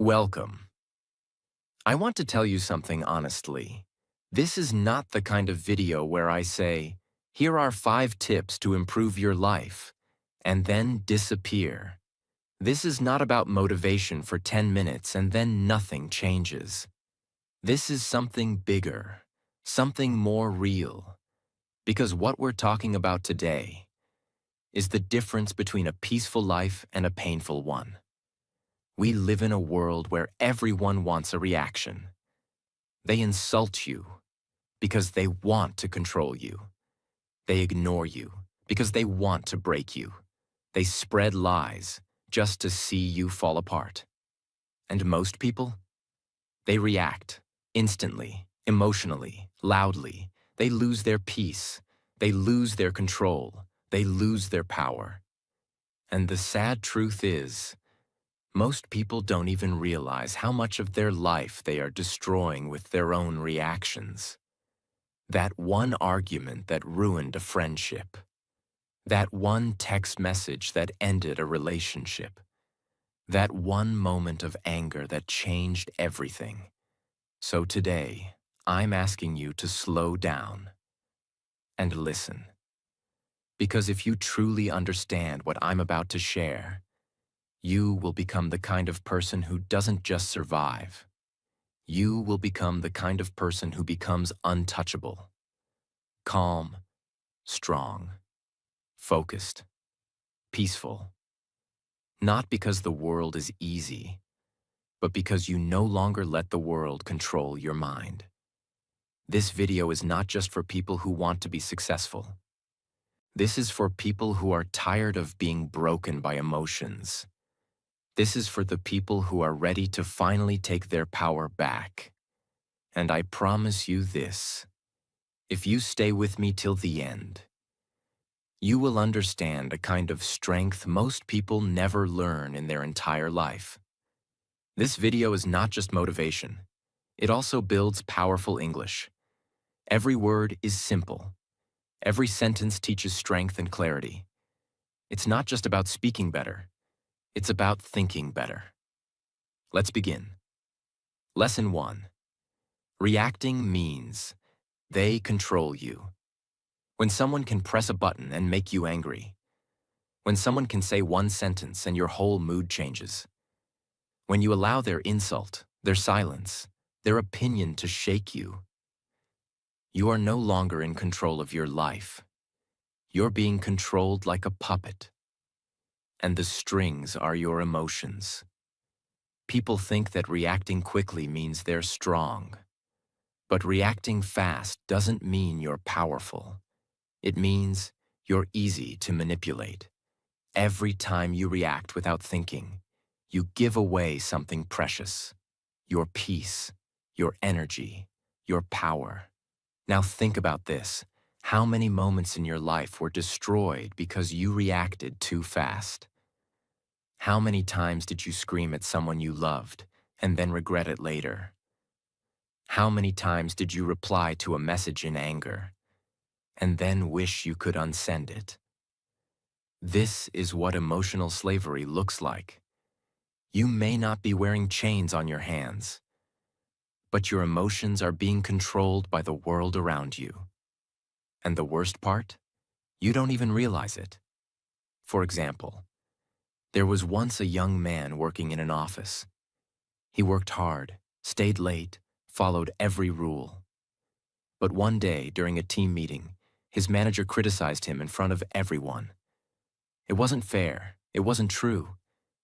Welcome. I want to tell you something honestly. This is not the kind of video where I say, here are 5 tips to improve your life, and then disappear. This is not about motivation for 10 minutes and then nothing changes. This is something bigger, something more real. Because what we're talking about today is the difference between a peaceful life and a painful one. We live in a world where everyone wants a reaction. They insult you because they want to control you. They ignore you because they want to break you. They spread lies just to see you fall apart. And most people? They react instantly, emotionally, loudly. They lose their peace. They lose their control. They lose their power. And the sad truth is, most people don't even realize how much of their life they are destroying with their own reactions. That one argument that ruined a friendship. That one text message that ended a relationship. That one moment of anger that changed everything. So today, I'm asking you to slow down and listen. Because if you truly understand what I'm about to share, you will become the kind of person who doesn't just survive. You will become the kind of person who becomes untouchable. Calm, strong, focused, peaceful. Not because the world is easy, but because you no longer let the world control your mind. This video is not just for people who want to be successful. This is for people who are tired of being broken by emotions. This is for the people who are ready to finally take their power back. And I promise you this, if you stay with me till the end, you will understand a kind of strength most people never learn in their entire life. This video is not just motivation. It also builds powerful English. Every word is simple. Every sentence teaches strength and clarity. It's not just about speaking better. It's about thinking better. Let's begin. Lesson 1. Reacting means they control you. When someone can press a button and make you angry. When someone can say one sentence and your whole mood changes. When you allow their insult, their silence, their opinion to shake you. You are no longer in control of your life. You're being controlled like a puppet. And the strings are your emotions. People think that reacting quickly means they're strong. But reacting fast doesn't mean you're powerful. It means you're easy to manipulate. Every time you react without thinking, you give away something precious. Your peace, your energy, your power. Now think about this. How many moments in your life were destroyed because you reacted too fast? How many times did you scream at someone you loved and then regret it later? How many times did you reply to a message in anger and then wish you could unsend it? This is what emotional slavery looks like. You may not be wearing chains on your hands, but your emotions are being controlled by the world around you. And the worst part? You don't even realize it. For example, there was once a young man working in an office. He worked hard, stayed late, followed every rule. But one day, during a team meeting, his manager criticized him in front of everyone. It wasn't fair, it wasn't true,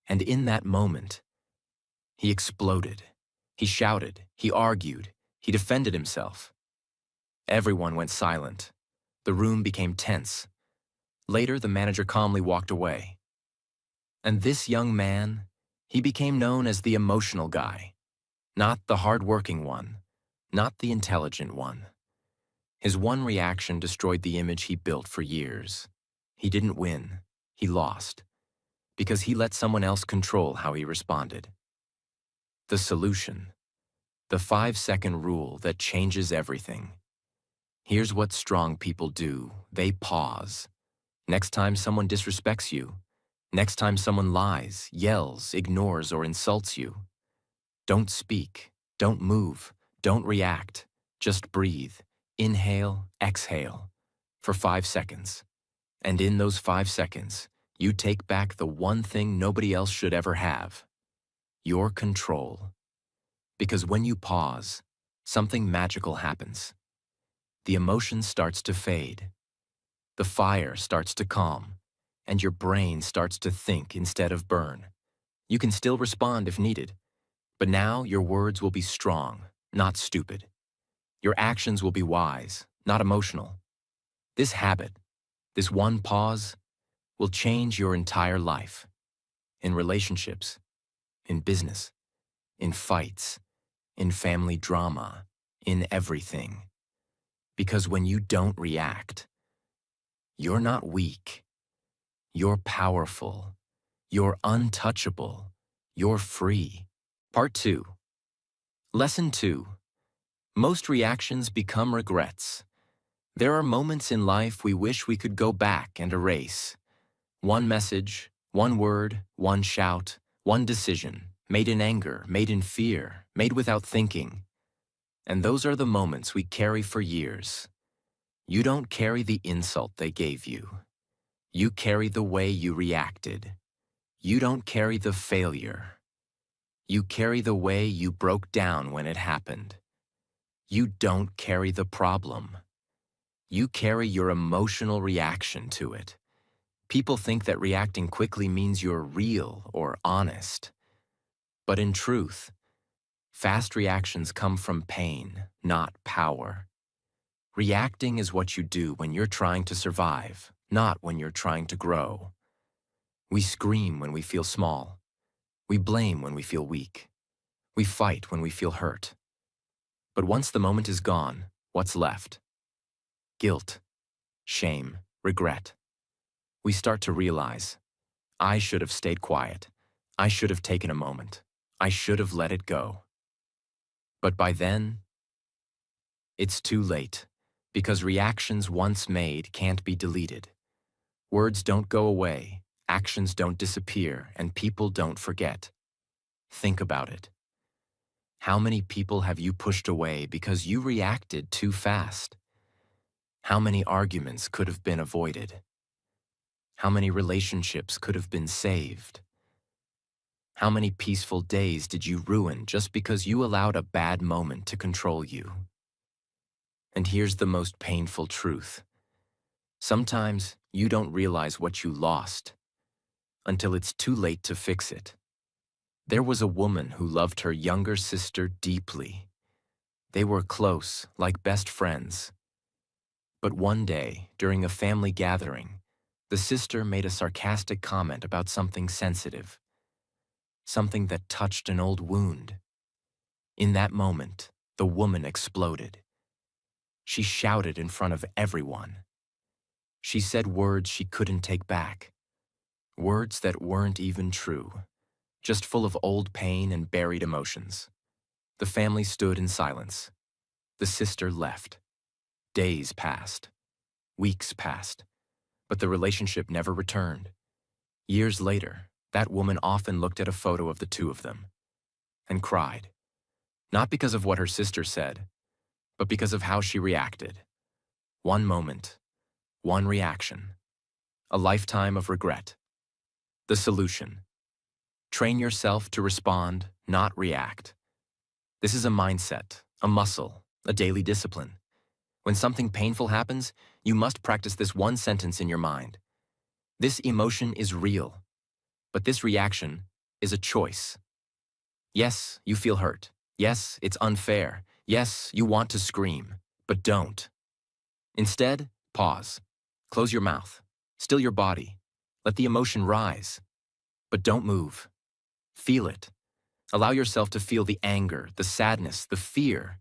and in that moment, he exploded. He shouted, he argued, he defended himself. Everyone went silent. The room became tense. Later, the manager calmly walked away. And this young man, he became known as the emotional guy. Not the hard-working one, not the intelligent one. His one reaction destroyed the image he built for years. He didn't win, he lost, because he let someone else control how he responded. The solution, the 5-second rule that changes everything. Here's what strong people do. They pause. Next time someone disrespects you, next time someone lies, yells, ignores, or insults you, Don't speak, don't move, don't react. Just breathe. Inhale, exhale for 5 seconds. And in those 5 seconds, you take back the one thing nobody else should ever have: your control. Because when you pause, something magical happens. The emotion starts to fade. The fire starts to calm, and your brain starts to think instead of burn. You can still respond if needed, but now your words will be strong, not stupid. Your actions will be wise, not emotional. This habit, this one pause, will change your entire life. In relationships, in business, in fights, in family drama, in everything. Because when you don't react, you're not weak. You're powerful. You're untouchable. You're free. Part 2. Lesson 2. Most reactions become regrets. There are moments in life we wish we could go back and erase. One message, one word, one shout, one decision, made in anger, made in fear, made without thinking. And those are the moments we carry for years. You don't carry the insult they gave you. You carry the way you reacted. You don't carry the failure. You carry the way you broke down when it happened. You don't carry the problem. You carry your emotional reaction to it. People think that reacting quickly means you're real or honest. But in truth, fast reactions come from pain, not power. Reacting is what you do when you're trying to survive, not when you're trying to grow. We scream when we feel small. We blame when we feel weak. We fight when we feel hurt. But once the moment is gone, what's left? Guilt, shame, regret. We start to realize, I should have stayed quiet. I should have taken a moment. I should have let it go. But by then, it's too late, because reactions once made can't be deleted. Words don't go away, actions don't disappear, and people don't forget. Think about it. How many people have you pushed away because you reacted too fast? How many arguments could have been avoided? How many relationships could have been saved? How many peaceful days did you ruin just because you allowed a bad moment to control you? And here's the most painful truth. Sometimes you don't realize what you lost until it's too late to fix it. There was a woman who loved her younger sister deeply. They were close, like best friends. But one day, during a family gathering, the sister made a sarcastic comment about something sensitive, something that touched an old wound. In that moment, the woman exploded. She shouted in front of everyone. She said words she couldn't take back, words that weren't even true, just full of old pain and buried emotions. The family stood in silence. The sister left. Days passed. Weeks passed. But the relationship never returned. Years later, that woman often looked at a photo of the two of them and cried. Not because of what her sister said, but because of how she reacted. One moment, one reaction, a lifetime of regret. The solution: train yourself to respond, not react. This is a mindset, a muscle, a daily discipline. When something painful happens, you must practice this one sentence in your mind. This emotion is real, but this reaction is a choice. Yes, you feel hurt. Yes, it's unfair. Yes, you want to scream, but don't. Instead, pause. Close your mouth. Still your body. Let the emotion rise. But don't move. Feel it. Allow yourself to feel the anger, the sadness, the fear,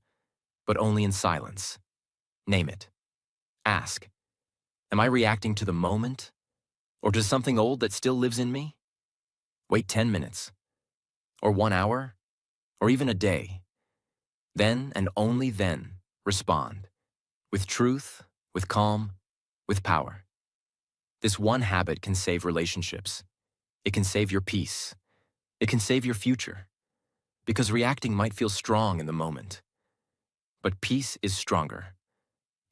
but only in silence. Name it. Ask, am I reacting to the moment or to something old that still lives in me? Wait 10 minutes, or 1 hour, or even a day. Then and only then respond. With truth, with calm, with power. This one habit can save relationships. It can save your peace. It can save your future. because reacting might feel strong in the moment. But peace is stronger,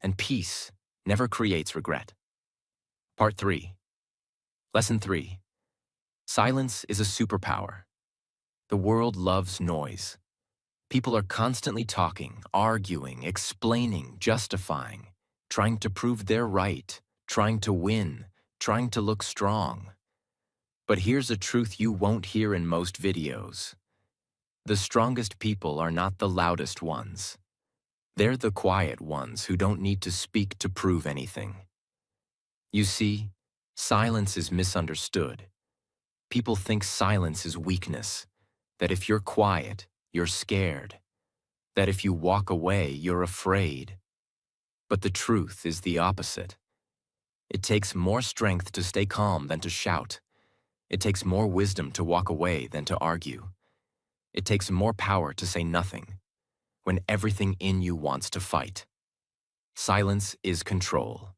and peace never creates regret. Part 3. Lesson 3. Silence is a superpower. The world loves noise. People are constantly talking, arguing, explaining, justifying, trying to prove they're right, trying to win, trying to look strong. But here's a truth you won't hear in most videos. The strongest people are not the loudest ones. They're the quiet ones who don't need to speak to prove anything. You see, silence is misunderstood. People think silence is weakness, that if you're quiet, you're scared, that if you walk away, you're afraid. But the truth is the opposite. It takes more strength to stay calm than to shout. It takes more wisdom to walk away than to argue. It takes more power to say nothing when everything in you wants to fight. Silence is control.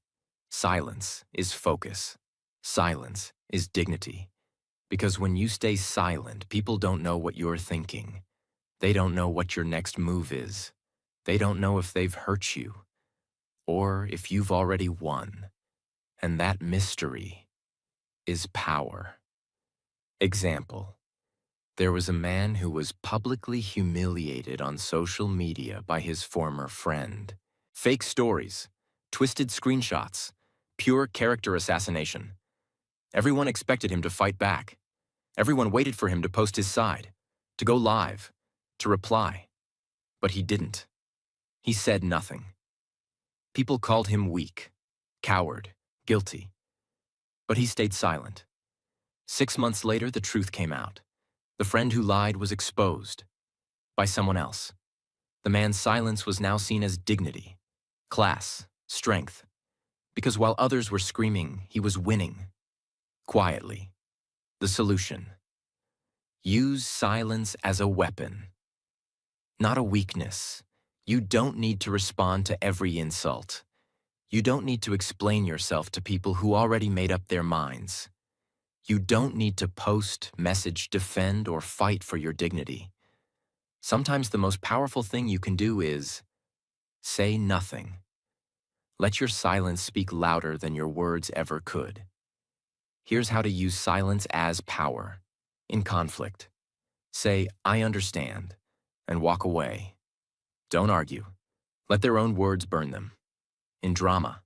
Silence is focus. Silence is dignity. Because when you stay silent, people don't know what you're thinking. They don't know what your next move is. They don't know if they've hurt you or if you've already won. And that mystery is power. Example. There was a man who was publicly humiliated on social media by his former friend. Fake stories, twisted screenshots, pure character assassination. Everyone expected him to fight back. Everyone waited for him to post his side, to go live, to reply. But he didn't. He said nothing. People called him weak, coward, guilty. But he stayed silent. 6 months later, the truth came out. The friend who lied was exposed by someone else. The man's silence was now seen as dignity, class, strength. Because while others were screaming, he was winning. Quietly. The solution. Use silence as a weapon. Not a weakness. You don't need to respond to every insult. You don't need to explain yourself to people who already made up their minds. You don't need to post, message, defend, or fight for your dignity. Sometimes the most powerful thing you can do is say nothing. Let your silence speak louder than your words ever could. Here's how to use silence as power. In conflict, say, "I understand," and walk away. Don't argue. Let their own words burn them. In drama,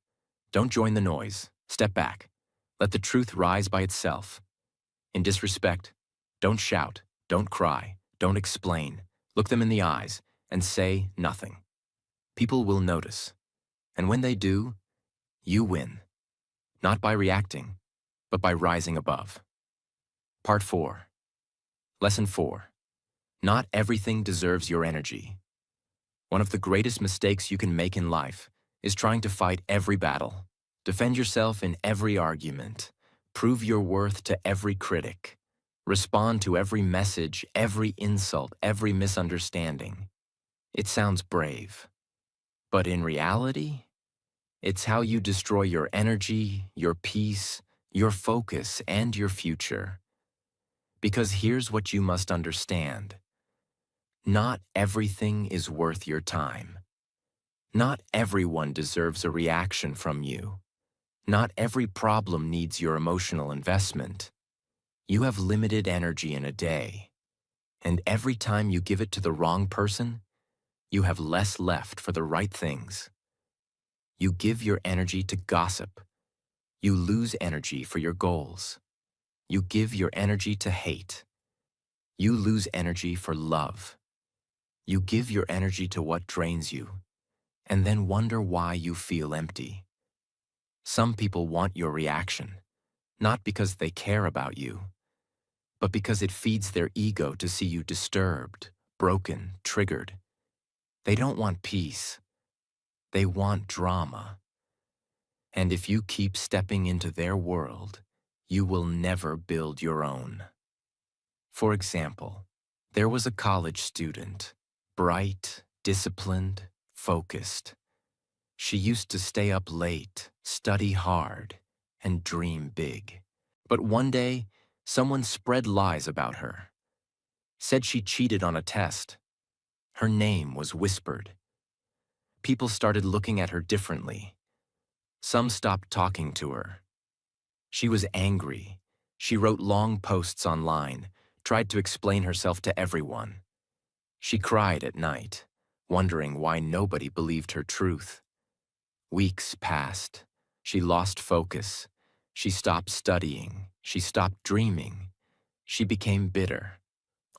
don't join the noise. Step back. Let the truth rise by itself. In disrespect, don't shout, don't cry, don't explain. Look them in the eyes and say nothing. People will notice. And when they do, you win. Not by reacting, but by rising above. Part 4. Lesson 4. Not everything deserves your energy. One of the greatest mistakes you can make in life is trying to fight every battle. Defend yourself in every argument. Prove your worth to every critic. Respond to every message, every insult, every misunderstanding. It sounds brave. But in reality, it's how you destroy your energy, your peace, your focus, and your future. Because here's what you must understand. Not everything is worth your time. Not everyone deserves a reaction from you. Not every problem needs your emotional investment. You have limited energy in a day, and every time you give it to the wrong person, you have less left for the right things. You give your energy to gossip. You lose energy for your goals. You give your energy to hate. You lose energy for love. You give your energy to what drains you, and then wonder why you feel empty. Some people want your reaction, not because they care about you, but because it feeds their ego to see you disturbed, broken, triggered. They don't want peace. They want drama. And if you keep stepping into their world, you will never build your own. For example, there was a college student, bright, disciplined, focused. She used to stay up late, study hard, and dream big. But one day, someone spread lies about her. said she cheated on a test. Her name was whispered. People started looking at her differently. Some stopped talking to her. She was angry. She wrote long posts online, tried to explain herself to everyone. She cried at night, wondering why nobody believed her truth. Weeks passed. She lost focus. She stopped studying. She stopped dreaming. She became bitter,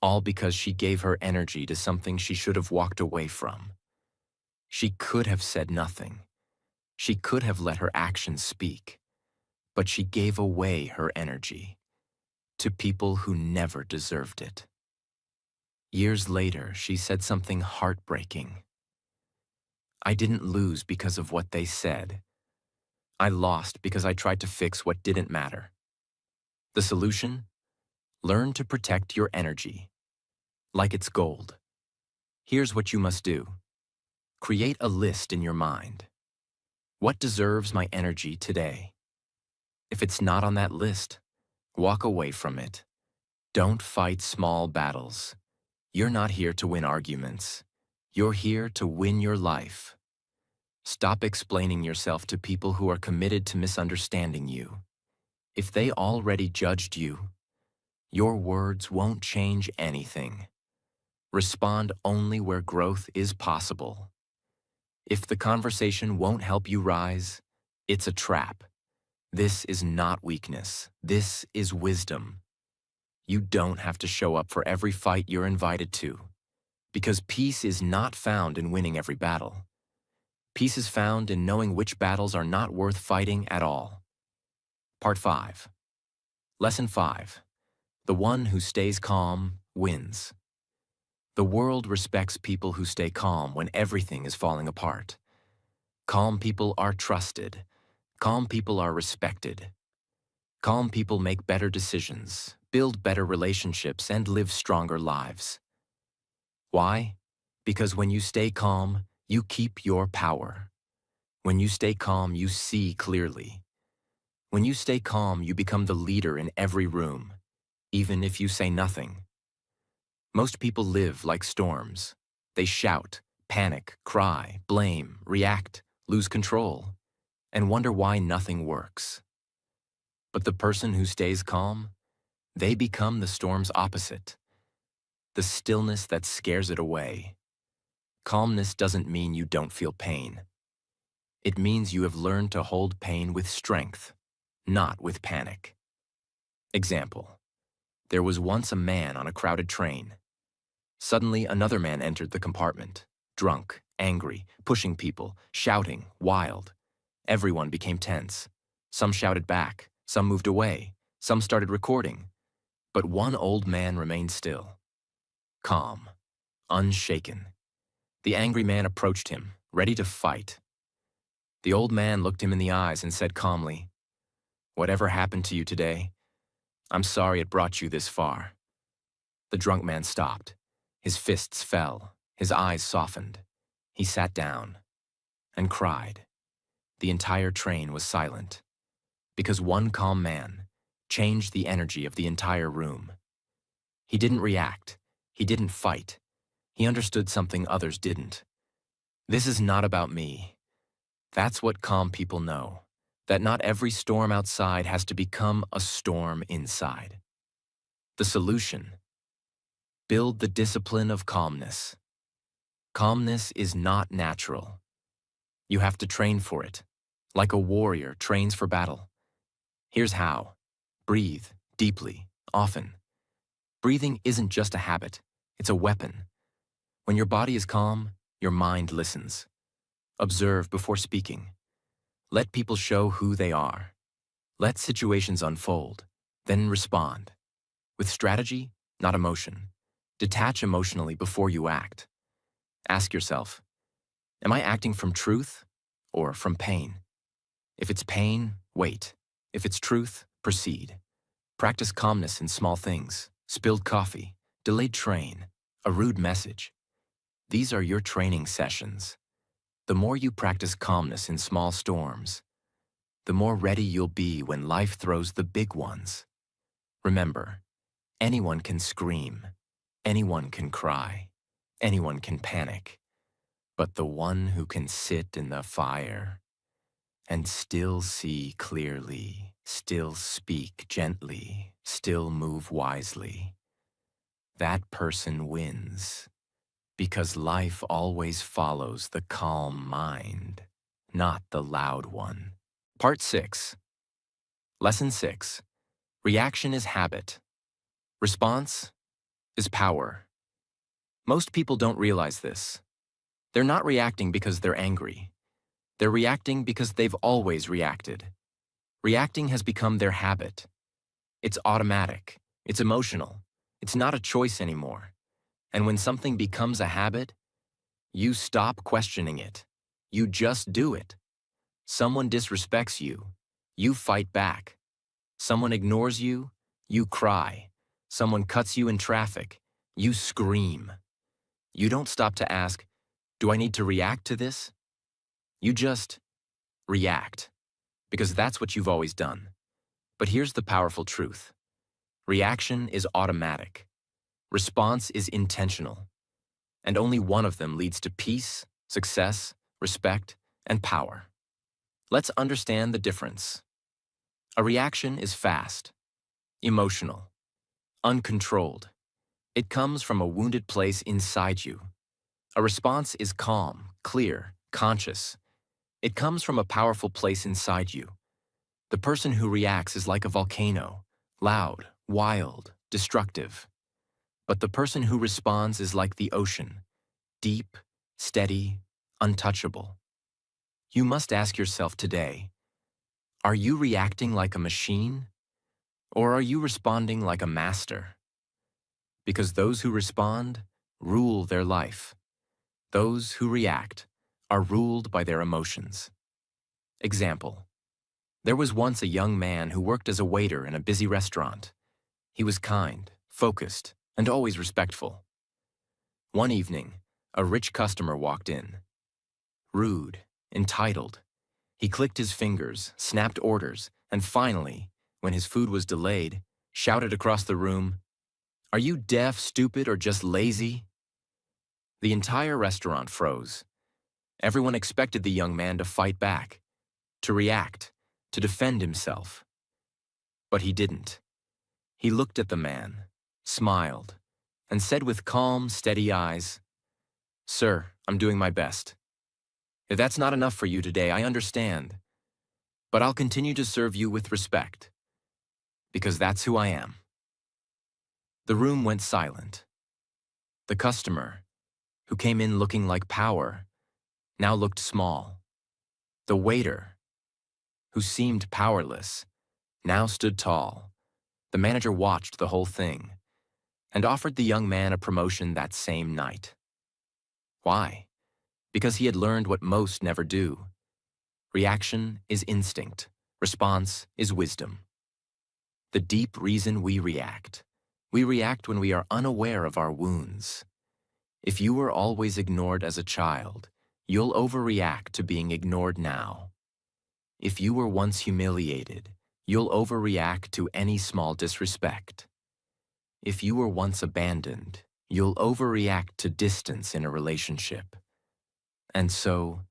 all because she gave her energy to something she should have walked away from. She could have said nothing. She could have let her actions speak. But she gave away her energy to people who never deserved it. Years later, she said something heartbreaking. I didn't lose because of what they said. I lost because I tried to fix what didn't matter. The solution? Learn to protect your energy, like it's gold. Here's what you must do. Create a list in your mind. What deserves my energy today? If it's not on that list, walk away from it. Don't fight small battles. You're not here to win arguments. You're here to win your life. Stop explaining yourself to people who are committed to misunderstanding you. If they already judged you, your words won't change anything. Respond only where growth is possible. If the conversation won't help you rise, it's a trap. This is not weakness. This is wisdom. You don't have to show up for every fight you're invited to, because peace is not found in winning every battle. Peace is found in knowing which battles are not worth fighting at all. Part 5. Lesson 5. The one who stays calm wins. The world respects people who stay calm when everything is falling apart. Calm people are trusted. Calm people are respected. Calm people make better decisions, build better relationships, and live stronger lives. Why? Because when you stay calm, you keep your power. When you stay calm, you see clearly. When you stay calm, you become the leader in every room, even if you say nothing. Most people live like storms. They shout, panic, cry, blame, react, lose control, and wonder why nothing works. But the person who stays calm, they become the storm's opposite. The stillness that scares it away. Calmness doesn't mean you don't feel pain. It means you have learned to hold pain with strength, not with panic. Example. There was once a man on a crowded train. Suddenly, another man entered the compartment, drunk, angry, pushing people, shouting, wild. Everyone became tense. Some shouted back, some moved away, some started recording. But one old man remained still, calm, unshaken. The angry man approached him, ready to fight. The old man looked him in the eyes and said calmly, "Whatever happened to you today, I'm sorry it brought you this far." The drunk man stopped. His fists fell. His eyes softened. He sat down and cried. The entire train was silent, because one calm man changed the energy of the entire room. He didn't react. He didn't fight. He understood something others didn't. This is not about me. That's what calm people know, that not every storm outside has to become a storm inside. The solution: build the discipline of calmness. Calmness is not natural. You have to train for it, like a warrior trains for battle. Here's how. Breathe deeply, often. Breathing isn't just a habit, it's a weapon. When your body is calm, your mind listens. Observe before speaking. Let people show who they are. Let situations unfold, then respond. With strategy, not emotion. Detach emotionally before you act. Ask yourself, am I acting from truth or from pain? If it's pain, wait. If it's truth, proceed. Practice calmness in small things. Spilled coffee, delayed train, a rude message. These are your training sessions. The more you practice calmness in small storms, the more ready you'll be when life throws the big ones. Remember, anyone can scream, Anyone can cry. Anyone can panic. But the one who can sit in the fire and still see clearly, still speak gently, still move wisely, that person wins. Because life always follows the calm mind, not the loud one. Part 6. Lesson 6. Reaction is habit. Response is power. Most people don't realize this. They're not reacting because they're angry. They're reacting because they've always reacted. Reacting has become their habit. It's automatic. It's emotional. It's not a choice anymore. And when something becomes a habit, you stop questioning it. You just do it. Someone disrespects you. You fight back. Someone ignores you. You cry. Someone cuts you in traffic. You scream. You don't stop to ask, do I need to react to this? You just react, because that's what you've always done. But here's the powerful truth. Reaction is automatic. Response is intentional. And only one of them leads to peace, success, respect, and power. Let's understand the difference. A reaction is fast, emotional, uncontrolled. It comes from a wounded place inside you. A response is calm, clear, conscious. It comes from a powerful place inside you. The person who reacts is like a volcano, loud, wild, destructive. But the person who responds is like the ocean, deep, steady, untouchable. You must ask yourself today, are you reacting like a machine, or are you responding like a master? Because those who respond rule their life. Those who react are ruled by their emotions. Example. There was once a young man who worked as a waiter in a busy restaurant. He was kind, focused, and always respectful. One evening, a rich customer walked in. Rude, entitled. He clicked his fingers, snapped orders, and finally, when his food was delayed, shouted across the room, "Are you deaf, stupid, or just lazy?" The entire restaurant froze. Everyone expected the young man to fight back, to react, to defend himself. But he didn't. He looked at the man, smiled, and said with calm, steady eyes, "Sir, I'm doing my best. If that's not enough for you today, I understand. But I'll continue to serve you with respect, because that's who I am." The room went silent. The customer, who came in looking like power, now looked small. The waiter, who seemed powerless, now stood tall. The manager watched the whole thing and offered the young man a promotion that same night. Why? Because he had learned what most never do. Reaction is instinct. Response is wisdom. The deep reason we react when we are unaware of our wounds. If you were always ignored as a child, you'll overreact to being ignored now. If you were once humiliated, you'll overreact to any small disrespect. If you were once abandoned, you'll overreact to distance in a relationship. And so,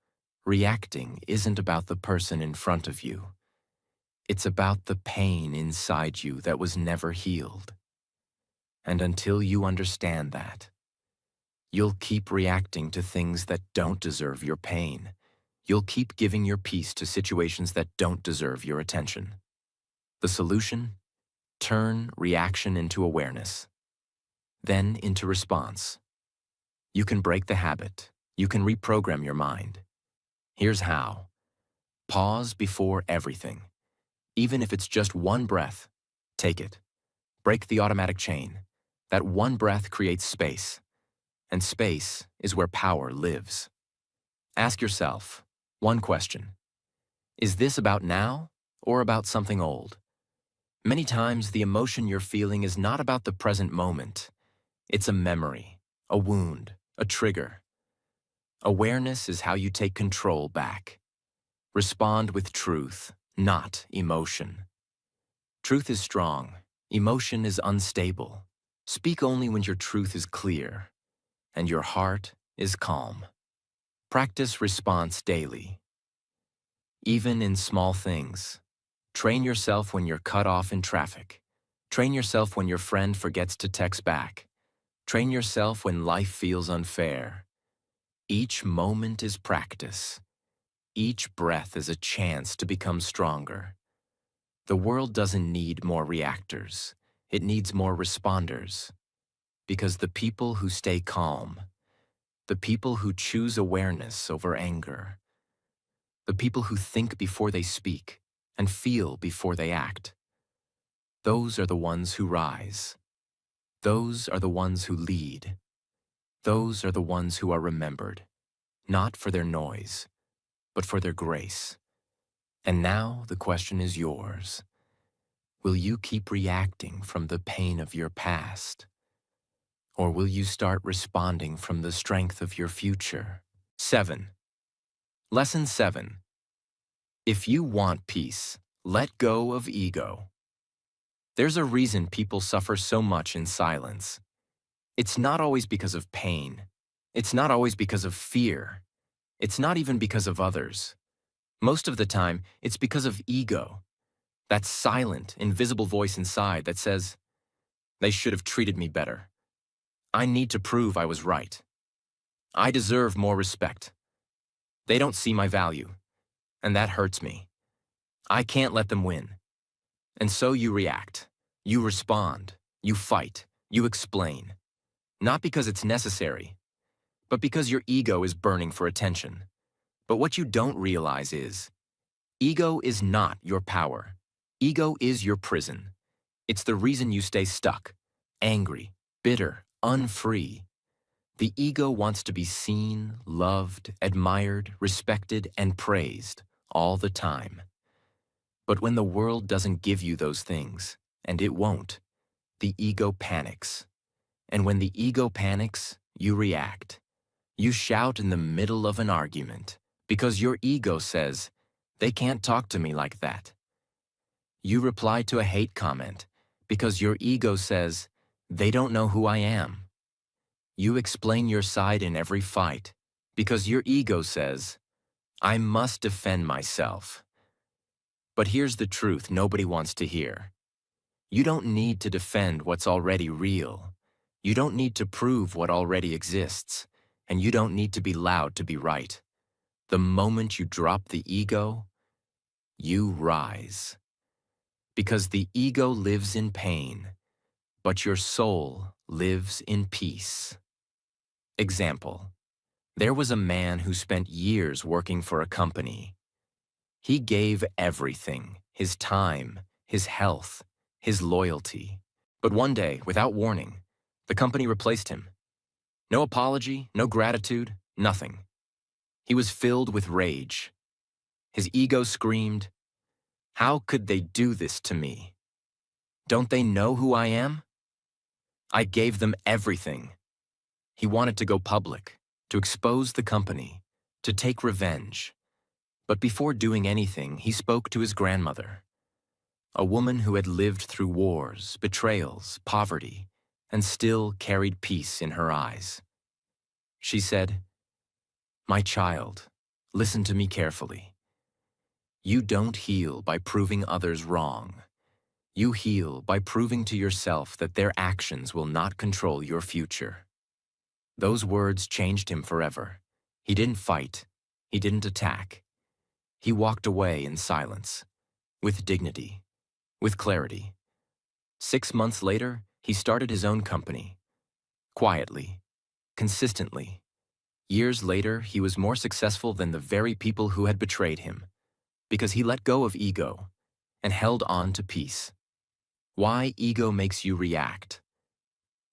reacting isn't about the person in front of you. It's about the pain inside you that was never healed. And until you understand that, you'll keep reacting to things that don't deserve your pain. You'll keep giving your peace to situations that don't deserve your attention. The solution? Turn reaction into awareness, then into response. You can break the habit. You can reprogram your mind. Here's how. Pause before everything. Even if it's just one breath, take it. Break the automatic chain. That one breath creates space, and space is where power lives. Ask yourself one question. Is this about now or about something old? Many times, the emotion you're feeling is not about the present moment. It's a memory, a wound, a trigger. Awareness is how you take control back. Respond with truth, not emotion. Truth is strong. Emotion is unstable. Speak only when your truth is clear and your heart is calm. Practice response daily, even in small things. Train yourself when you're cut off in traffic. Train yourself when your friend forgets to text back. Train yourself when life feels unfair. Each moment is practice. Each breath is a chance to become stronger. The world doesn't need more reactors. It needs more responders. Because the people who stay calm, the people who choose awareness over anger, the people who think before they speak and feel before they act, those are the ones who rise. Those are the ones who lead. Those are the ones who are remembered, not for their noise, but for their grace. And now the question is yours. Will you keep reacting from the pain of your past? Or will you start responding from the strength of your future? 7. Lesson 7. If you want peace, let go of ego. There's a reason people suffer so much in silence. It's not always because of pain. It's not always because of fear. It's not even because of others. Most of the time, it's because of ego. That silent, invisible voice inside that says, they should have treated me better. I need to prove I was right. I deserve more respect. They don't see my value, and that hurts me. I can't let them win. And so you react, you respond, you fight, you explain. Not because it's necessary, but because your ego is burning for attention. But what you don't realize is, ego is not your power. Ego is your prison. It's the reason you stay stuck, angry, bitter, unfree. The ego wants to be seen, loved, admired, respected, and praised all the time. But when the world doesn't give you those things, and it won't, the ego panics. And when the ego panics, you react. You shout in the middle of an argument because your ego says, they can't talk to me like that. You reply to a hate comment because your ego says, they don't know who I am. You explain your side in every fight because your ego says, I must defend myself. But here's the truth nobody wants to hear. You don't need to defend what's already real. You don't need to prove what already exists. And you don't need to be loud to be right. The moment you drop the ego, you rise. Because the ego lives in pain, but your soul lives in peace. Example. There was a man who spent years working for a company. He gave everything, his time, his health, his loyalty. But one day, without warning, the company replaced him. No apology, no gratitude, nothing. He was filled with rage. His ego screamed, how could they do this to me? Don't they know who I am? I gave them everything. He wanted to go public, to expose the company, to take revenge. But before doing anything, he spoke to his grandmother, a woman who had lived through wars, betrayals, poverty, and still carried peace in her eyes. She said, my child, listen to me carefully. You don't heal by proving others wrong. You heal by proving to yourself that their actions will not control your future. Those words changed him forever. He didn't fight. He didn't attack. He walked away in silence, with dignity, with clarity. 6 months later, he started his own company. Quietly, consistently. Years later, he was more successful than the very people who had betrayed him, because he let go of ego and held on to peace. Why ego makes you react?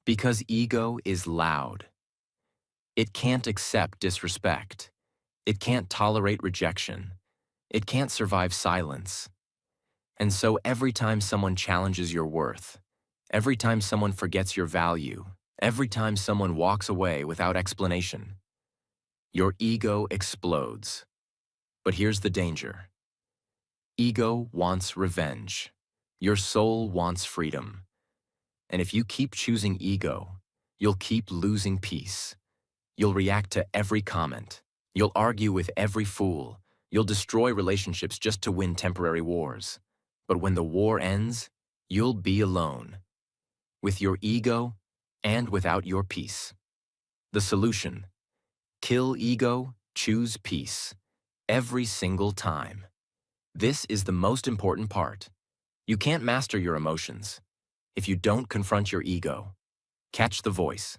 Because ego is loud. It can't accept disrespect. It can't tolerate rejection. It can't survive silence. And so every time someone challenges your worth, every time someone forgets your value, every time someone walks away without explanation, your ego explodes. But here's the danger. Ego wants revenge. Your soul wants freedom. And if you keep choosing ego, you'll keep losing peace. You'll react to every comment. You'll argue with every fool. You'll destroy relationships just to win temporary wars. But when the war ends, you'll be alone, with your ego and without your peace. The solution: kill ego, choose peace. Every single time. This is the most important part. You can't master your emotions if you don't confront your ego. Catch the voice.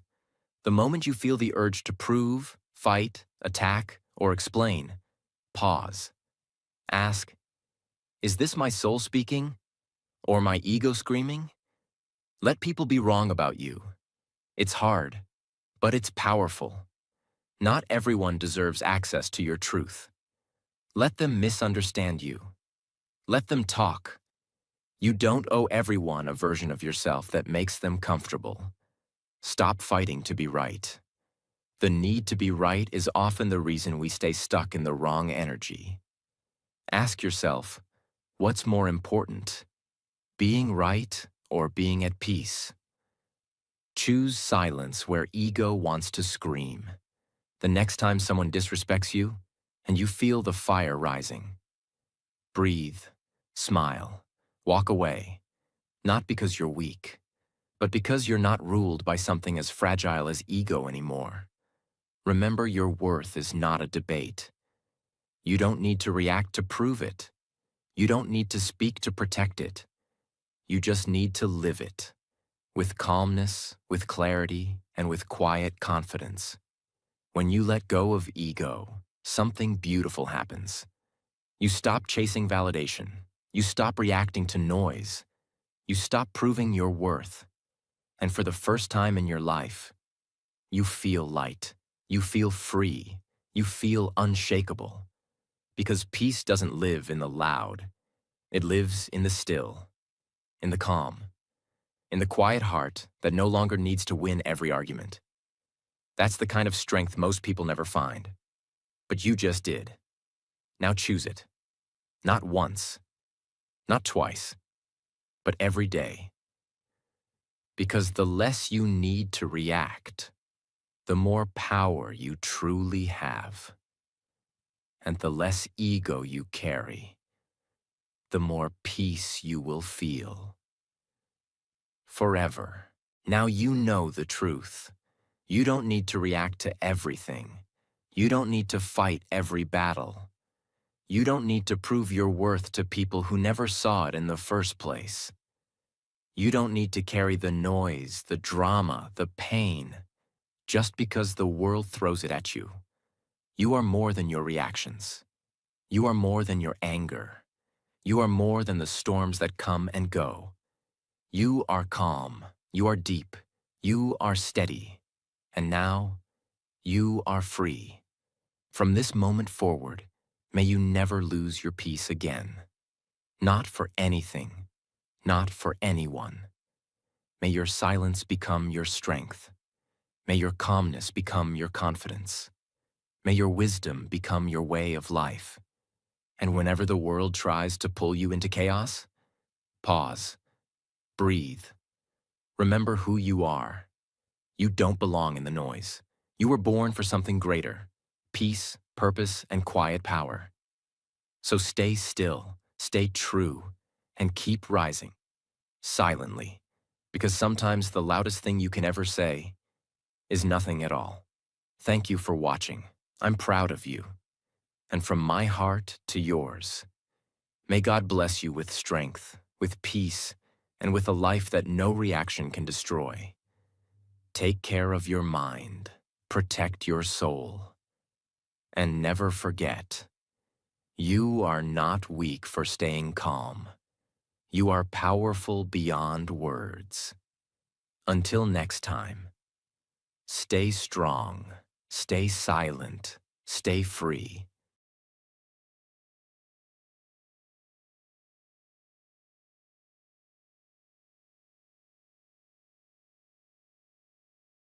The moment you feel the urge to prove, fight, attack, or explain, pause. Ask, is this my soul speaking? Or my ego screaming? Let people be wrong about you. It's hard, but it's powerful. Not everyone deserves access to your truth. Let them misunderstand you. Let them talk. You don't owe everyone a version of yourself that makes them comfortable. Stop fighting to be right. The need to be right is often the reason we stay stuck in the wrong energy. Ask yourself, what's more important? Being right or being at peace? Choose silence where ego wants to scream. The next time someone disrespects you and you feel the fire rising, breathe, smile, walk away, not because you're weak, but because you're not ruled by something as fragile as ego anymore. Remember, your worth is not a debate. You don't need to react to prove it. You don't need to speak to protect it. You just need to live it, with calmness, with clarity, and with quiet confidence. When you let go of ego, something beautiful happens. You stop chasing validation. You stop reacting to noise. You stop proving your worth. And for the first time in your life, you feel light. You feel free. You feel unshakable. Because peace doesn't live in the loud. It lives in the still, in the calm, in the quiet heart that no longer needs to win every argument. That's the kind of strength most people never find. But you just did. Now choose it. Not once, not twice, but every day. Because the less you need to react, the more power you truly have. And the less ego you carry, the more peace you will feel. Forever. Now you know the truth. You don't need to react to everything. You don't need to fight every battle. You don't need to prove your worth to people who never saw it in the first place. You don't need to carry the noise, the drama, the pain, just because the world throws it at you. You are more than your reactions. You are more than your anger. You are more than the storms that come and go. You are calm. You are deep. You are steady. And now, you are free. From this moment forward, may you never lose your peace again. Not for anything. Not for anyone. May your silence become your strength. May your calmness become your confidence. May your wisdom become your way of life. And whenever the world tries to pull you into chaos, pause, breathe. Remember who you are. You don't belong in the noise. You were born for something greater: peace, purpose, and quiet power. So stay still, stay true, and keep rising, silently, because sometimes the loudest thing you can ever say is nothing at all. Thank you for watching. I'm proud of you. And from my heart to yours, may God bless you with strength, with peace, and with a life that no reaction can destroy. Take care of your mind, protect your soul, and never forget, you are not weak for staying calm. You are powerful beyond words. Until next time, stay strong, stay silent, stay free,